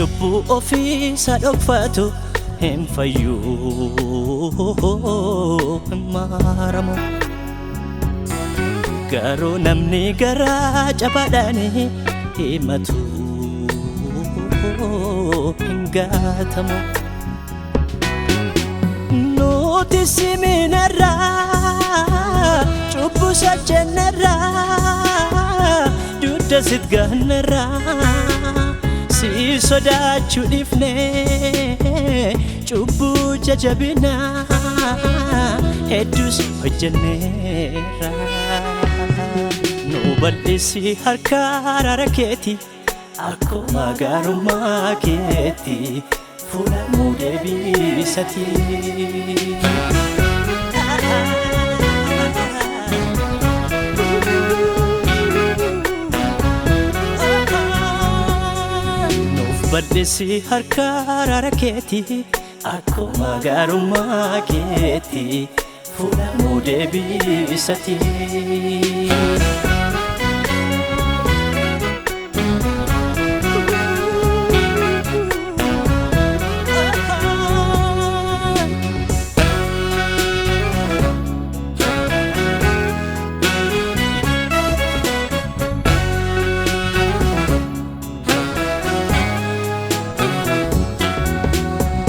cubbuu ofiisa dhokfatu hin fayyuu hin maaramu. Garuu namni garaa cabaadhaan himatu hin gaatamu. Nuti siminarraa cubbuu sajjannarraa dudda sit gaannarraa si sodaachuu dhiifnee cubbuu jajabinaa hedduus hojjenneerra. Nu bal'isi harka araara keetii akkuma gaarummaa keetii fuudhamuu deebisatii. Nuuf bal'isi harka araara keetii akkuma gaarummaa keetii fuudhamuu deebisatii.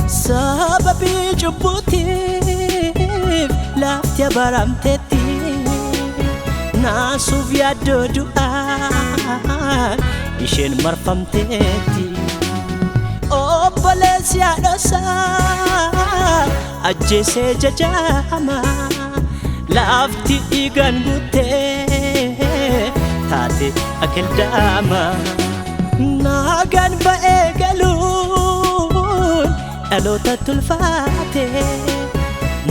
Sababii cubbuutiif lafti abaramteetti naasuuf yaaddoo du'aan isheen marfamteetti. Obboleessi haadhosaa ajjeesee jajama lafti dhiigaan guuttee taate akeldaama. Nagaan ba'ee galuun dhaloota tulfaate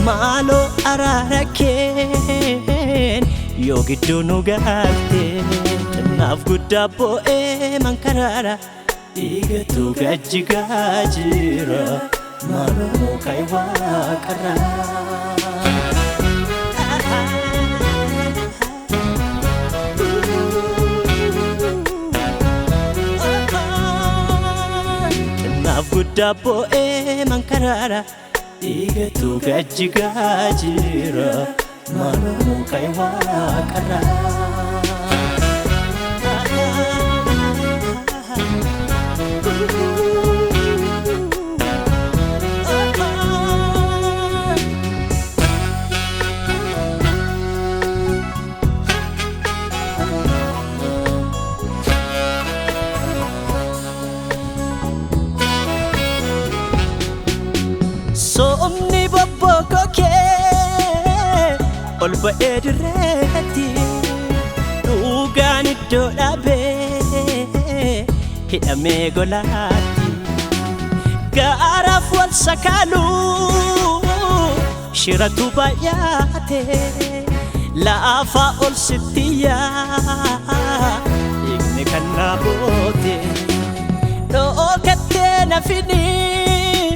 maaloo araara keen yoo gidduu nu gaalte. Naaf guddaa boo'ee mankaraara dhiigatu gajjigaa jira maaloo ka'e waaqarraa. Naaf guddaa boo'ee mankaraara dhiigatu gajjigaa jira maaloo ka'e waaqarraa. Somni bobboko kee ol ba'ee dirreetti dhugaan iddoo dhaabee hidhamee golaatti. Gaaraaf wal sakaaluu shiratu baay'ate laafaa ol sitti yaa dhiigni kan naa boote. Dhookattee nafinii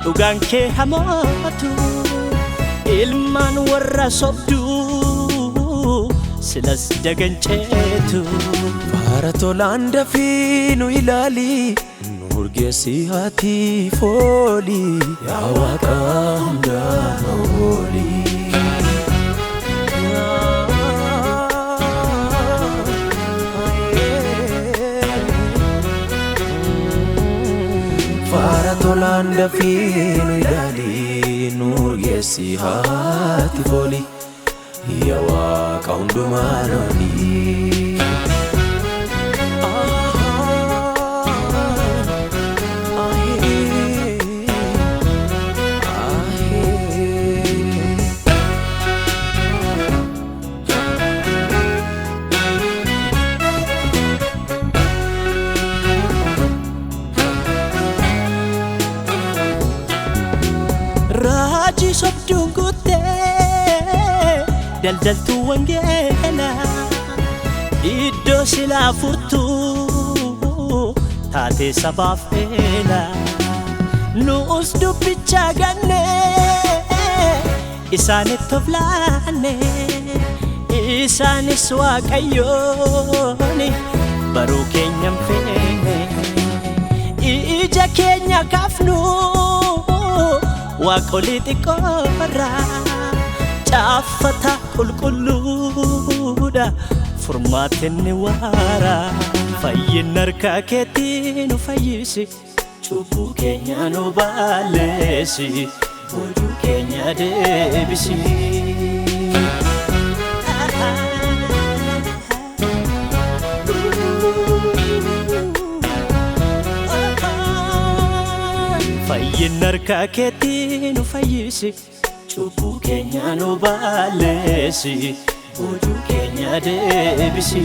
dhugaan kee hamotu ilmaan warra sobduu silas jaganceetu. Faara tolaan dafii nu ilaali nu urgeessi haati fooli yaa Waaqa hundaa ooli. Faara tolaan dafii nu ilaali nu urgeessi haati fooli yaa Waaqa hundumaa ooli. Raajii sobduun guuttee daldaltuu wangeela iddoo silaa furtuu taatee sabaaf eela. Nuus dubbicha gannee isaanitti of laannee isaanis waaqayyoon baruu keenyan feene. keenya kaafnu waaqolii xiqqoorra caafata qulqulluudha furmaatinni waara fayyinni harka keetii nu fayyisi cubbuu keenya nu balleessi boojuu keenya deebisi. fayyinni harka keetii nu fayyisi cubbuu keenya nu balleessi boojuu keenya deebisi.